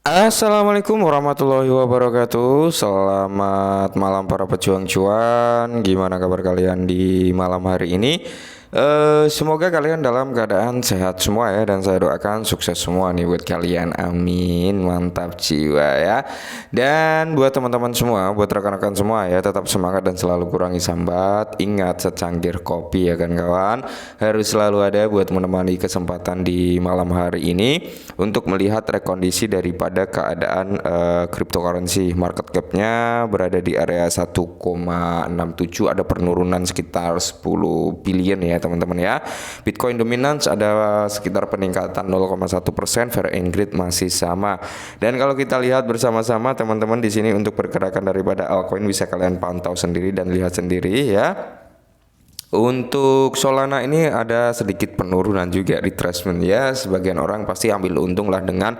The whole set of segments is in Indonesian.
Assalamualaikum warahmatullahi wabarakatuh. Selamat malam para pejuang cuan. Gimana kabar kalian di malam hari ini? Semoga kalian dalam keadaan sehat semua ya, dan saya doakan sukses semua nih buat kalian. Amin. Mantap jiwa ya. Dan buat teman-teman semua, buat rekan-rekan semua ya, tetap semangat dan selalu kurangi sambat. Ingat, secangkir kopi ya kan kawan, harus selalu ada buat menemani kesempatan di malam hari ini untuk melihat rekondisi daripada keadaan cryptocurrency. Market capnya berada di area 1,67, ada penurunan sekitar 10 billion ya teman-teman ya. Bitcoin dominance ada sekitar peningkatan 0,1%, fair and greed masih sama. Dan kalau kita lihat bersama-sama teman-teman di sini, untuk pergerakan daripada altcoin bisa kalian pantau sendiri dan lihat sendiri ya. Untuk Solana ini ada sedikit penurunan juga, retracement ya. Sebagian orang pasti ambil untung lah dengan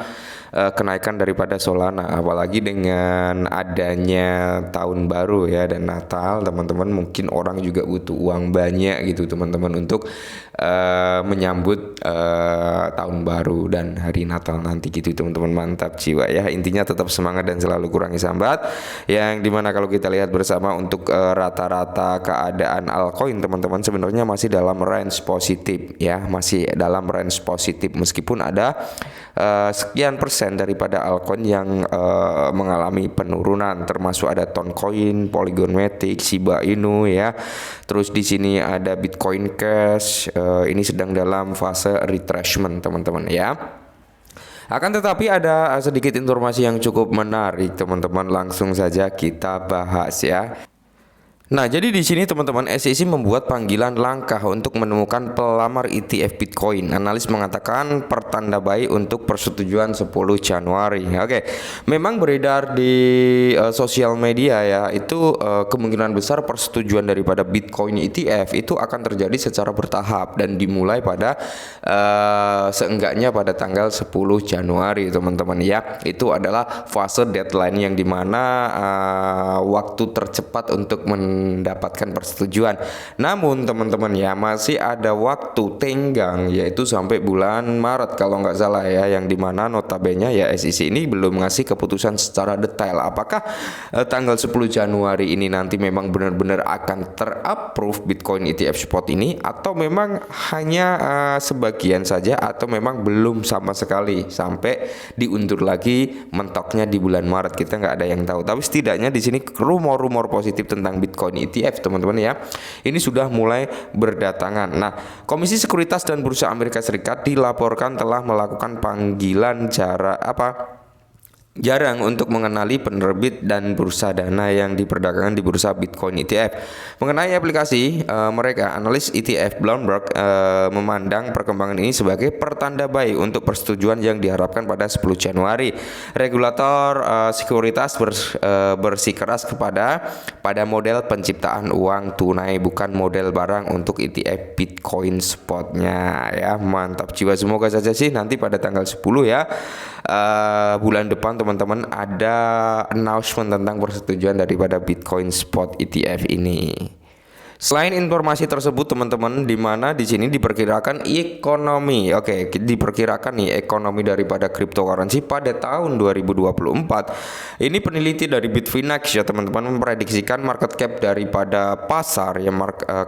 kenaikan daripada Solana, apalagi dengan adanya tahun baru ya dan Natal teman-teman. Mungkin orang juga butuh uang banyak gitu teman-teman untuk menyambut tahun baru dan hari Natal nanti gitu teman-teman. Mantap jiwa ya. Intinya tetap semangat dan selalu kurangi sambat, yang dimana kalau kita lihat bersama untuk rata-rata keadaan altcoin teman-teman sebenarnya masih dalam range positif ya, masih dalam range positif meskipun ada sekian persen daripada altcoin yang mengalami penurunan, termasuk ada Toncoin, Polygon Matic, Shiba Inu ya. Terus di sini ada Bitcoin Cash, ini sedang dalam fase retracement teman-teman ya. Akan tetapi ada sedikit informasi yang cukup menarik teman-teman, langsung saja kita bahas ya. Nah, jadi di sini teman-teman, SEC membuat panggilan langkah untuk menemukan pelamar ETF Bitcoin. Analis mengatakan pertanda baik untuk persetujuan 10 Januari. Oke, memang beredar di sosial media ya, itu kemungkinan besar persetujuan daripada Bitcoin ETF itu akan terjadi secara bertahap dan dimulai pada seenggaknya pada tanggal 10 Januari teman-teman ya. Itu adalah fase deadline yang dimana waktu tercepat untuk mendapatkan persetujuan. Namun teman-teman ya, masih ada waktu tenggang, yaitu sampai bulan Maret kalau nggak salah ya, yang dimana notabene ya SEC ini belum ngasih keputusan secara detail apakah tanggal 10 Januari ini nanti memang benar-benar akan terapprove Bitcoin ETF spot ini, atau memang hanya sebagian saja, atau memang belum sama sekali sampai diundur lagi mentoknya di bulan Maret. Kita nggak ada yang tahu, tapi setidaknya di sini rumor-rumor positif tentang Bitcoin ETF teman-teman ya, ini sudah mulai berdatangan. Nah, Komisi Sekuritas dan Bursa Amerika Serikat dilaporkan telah melakukan panggilan jarang untuk mengenali penerbit dan bursa dana yang diperdagangkan di bursa Bitcoin ETF. Mengenai aplikasi mereka, analis ETF Bloomberg memandang perkembangan ini sebagai pertanda baik untuk persetujuan yang diharapkan pada 10 Januari. Regulator sekuritas bersikeras pada model penciptaan uang tunai, bukan model barang untuk ETF Bitcoin spotnya ya. Mantap jiwa, semoga saja sih nanti pada tanggal 10 ya, bulan depan teman-teman, ada announcement tentang persetujuan daripada Bitcoin spot ETF ini. Selain informasi tersebut teman-teman, di mana di sini diperkirakan diperkirakan nih ekonomi daripada cryptocurrency pada tahun 2024. Ini peneliti dari Bitfinex ya teman-teman, memprediksikan market cap daripada pasar ya,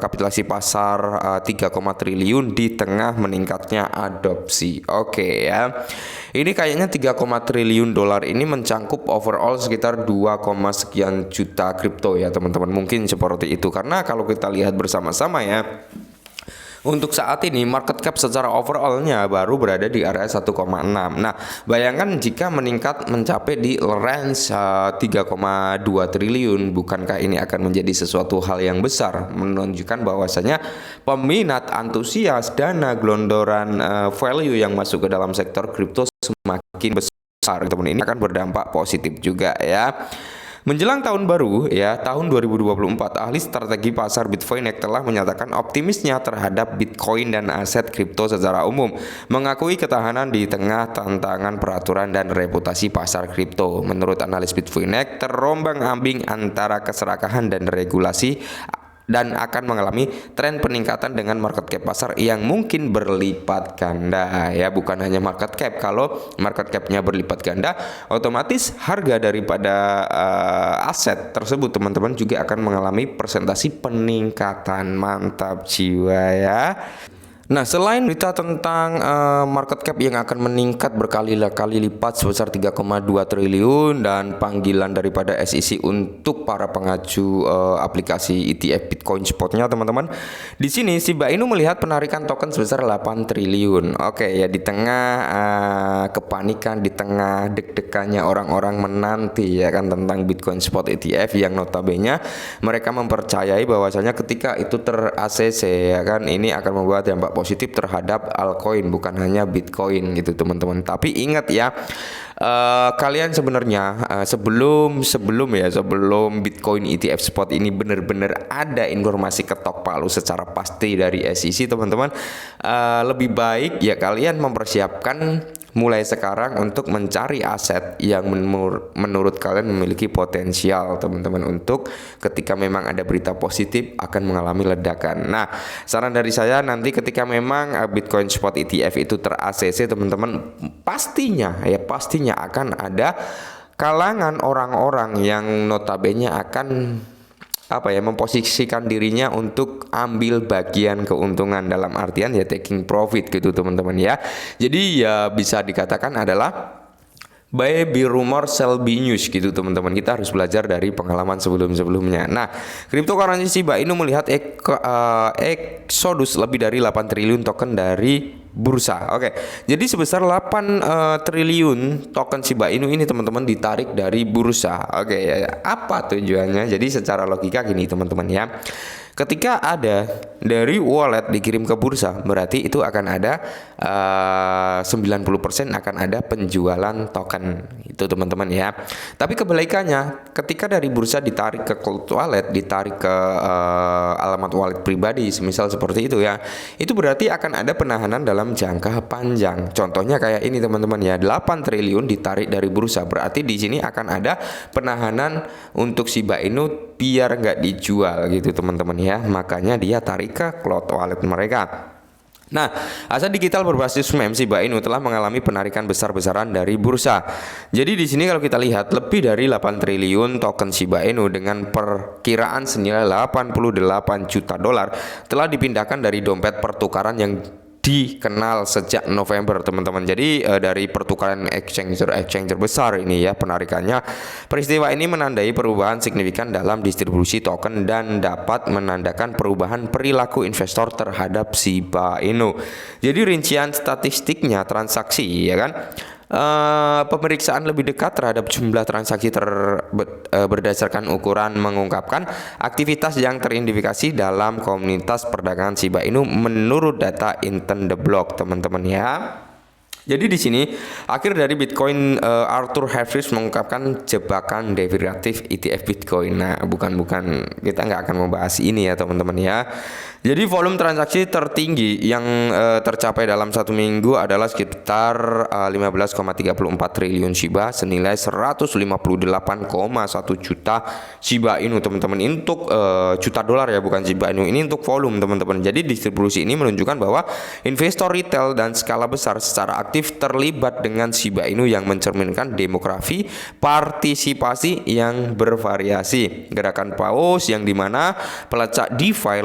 kapitalisasi pasar 3, triliun di tengah meningkatnya adopsi. Oke ya. Ini kayaknya 3, triliun dolar ini mencangkup overall sekitar 2, sekian juta kripto ya teman-teman. Mungkin seperti itu, karena kalau kita lihat bersama-sama ya, untuk saat ini market cap secara overallnya baru berada di area 1,6. Nah, bayangkan jika meningkat mencapai di range 3,2 triliun, bukankah ini akan menjadi sesuatu hal yang besar, menunjukkan bahwasanya peminat, antusias, dana gelondoran value yang masuk ke dalam sektor kripto semakin besar teman. Ini akan berdampak positif juga ya. Menjelang tahun baru ya, tahun 2024, ahli strategi pasar Bitfinex telah menyatakan optimisnya terhadap Bitcoin dan aset kripto secara umum, mengakui ketahanan di tengah tantangan peraturan dan reputasi pasar kripto. Menurut analis Bitfinex, terombang-ambing antara keserakahan dan regulasi dan akan mengalami tren peningkatan dengan market cap pasar yang mungkin berlipat ganda ya, bukan hanya market cap. Kalau market capnya berlipat ganda, otomatis harga daripada aset tersebut teman-teman juga akan mengalami persentase peningkatan. Mantap jiwa ya. Nah, selain berita tentang market cap yang akan meningkat berkali-kali lipat sebesar 3,2 triliun dan panggilan daripada SEC untuk para pengaju aplikasi ETF Bitcoin Spotnya teman-teman. Di sini Shiba Inu melihat penarikan token sebesar 8 triliun. Oke ya, di tengah kepanikan, di tengah deg-degannya orang-orang menanti ya kan tentang Bitcoin Spot ETF yang notabene mereka mempercayai bahwasanya ketika itu ter-ACC ya kan ini akan membuat dampak positif terhadap altcoin, bukan hanya Bitcoin gitu teman-teman. Tapi ingat ya, kalian sebenarnya sebelum Bitcoin ETF Spot ini benar-benar ada informasi ketok palu secara pasti dari SEC teman-teman, lebih baik ya kalian mempersiapkan mulai sekarang untuk mencari aset yang menurut kalian memiliki potensial teman-teman, untuk ketika memang ada berita positif akan mengalami ledakan. Nah, saran dari saya nanti ketika memang Bitcoin Spot ETF itu ter-ACC teman-teman, pastinya akan ada kalangan orang-orang yang notabene akan memposisikan dirinya untuk ambil bagian keuntungan, dalam artian ya taking profit gitu teman-teman ya. Jadi ya bisa dikatakan adalah buy be rumor, sell be news gitu teman-teman. Kita harus belajar dari pengalaman sebelum-sebelumnya. Nah, cryptocurrency Shiba Inu melihat eksodus lebih dari 8 triliun token dari bursa. Oke. Jadi sebesar 8 triliun token Shiba Inu ini teman-teman ditarik dari bursa. Oke ya. Apa tujuannya? Jadi secara logika gini teman-teman ya. Ketika ada dari wallet dikirim ke bursa, berarti itu akan ada 90% akan ada penjualan token itu teman-teman ya. Tapi kebalikannya, ketika dari bursa ditarik ke cold wallet, ditarik ke alamat wallet pribadi, semisal seperti itu ya, itu berarti akan ada penahanan dalam jangka panjang. Contohnya kayak ini teman-teman ya, 8 triliun ditarik dari bursa, berarti di sini akan ada penahanan untuk Shiba Inu biar nggak dijual gitu teman-teman ya. Makanya dia tarik ke cloud wallet mereka. Nah, aset digital berbasis meme Shiba Inu telah mengalami penarikan besar-besaran dari bursa. Jadi di sini kalau kita lihat lebih dari 8 triliun token Shiba Inu dengan perkiraan senilai 88 juta dolar telah dipindahkan dari dompet pertukaran yang dikenal sejak November teman-teman. Jadi dari pertukaran exchanger besar ini ya penarikannya. Peristiwa ini menandai perubahan signifikan dalam distribusi token dan dapat menandakan perubahan perilaku investor terhadap Shiba Inu. Jadi rincian statistiknya transaksi ya kan. Pemeriksaan lebih dekat terhadap jumlah transaksi berdasarkan ukuran mengungkapkan aktivitas yang teridentifikasi dalam komunitas perdagangan Shiba Inu menurut data Inten The Block teman-teman ya. Jadi di sini akhir dari Bitcoin, Arthur Harris mengungkapkan jebakan derivatif ETF Bitcoin. Nah, bukan kita nggak akan membahas ini ya teman-teman ya. Jadi volume transaksi tertinggi yang tercapai dalam satu minggu adalah sekitar 15,34 triliun Shiba senilai 158,1 juta Shiba Inu teman-teman. Ini untuk juta dolar ya, bukan Shiba Inu. Ini untuk volume teman-teman. Jadi distribusi ini menunjukkan bahwa investor retail dan skala besar secara aktif terlibat dengan Shiba Inu yang mencerminkan demografi partisipasi yang bervariasi. Gerakan paus yang dimana pelacak DeFi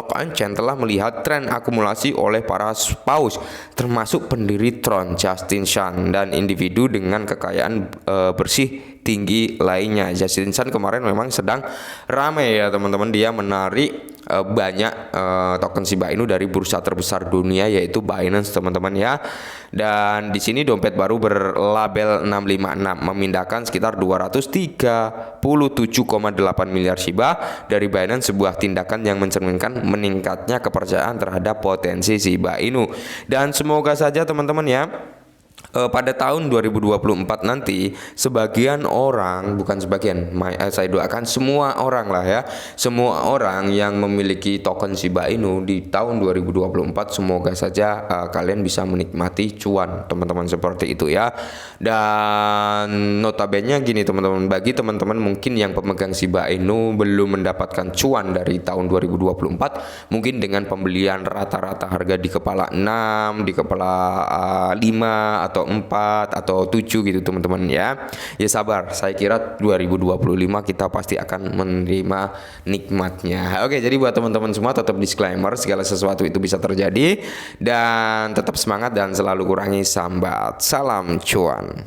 Lock-on-chain telah melihat tren akumulasi oleh para paus termasuk pendiri Tron Justin Sun dan individu dengan kekayaan bersih tinggi lainnya. Justin Sun kemarin memang sedang ramai ya teman-teman, dia menarik banyak token Shiba Inu dari bursa terbesar dunia yaitu Binance teman-teman ya. Dan di sini dompet baru berlabel 656 memindahkan sekitar 237,8 miliar Shiba dari Binance, sebuah tindakan yang mencerminkan meningkatnya kepercayaan terhadap potensi Shiba Inu. Dan semoga saja teman-teman ya pada tahun 2024 nanti sebagian orang, bukan sebagian, saya doakan semua orang lah ya, semua orang yang memiliki token Shiba Inu di tahun 2024 semoga saja kalian bisa menikmati cuan teman-teman, seperti itu ya. Dan notabene gini teman-teman, bagi teman-teman mungkin yang pemegang Shiba Inu belum mendapatkan cuan dari tahun 2024, mungkin dengan pembelian rata-rata harga di kepala 6, di kepala 5 atau 4 atau 7 gitu teman-teman ya. Ya sabar, saya kira 2025 kita pasti akan menerima nikmatnya. Oke, jadi buat teman-teman semua tetap disclaimer, segala sesuatu itu bisa terjadi, dan tetap semangat dan selalu kurangi sambat. Salam cuan.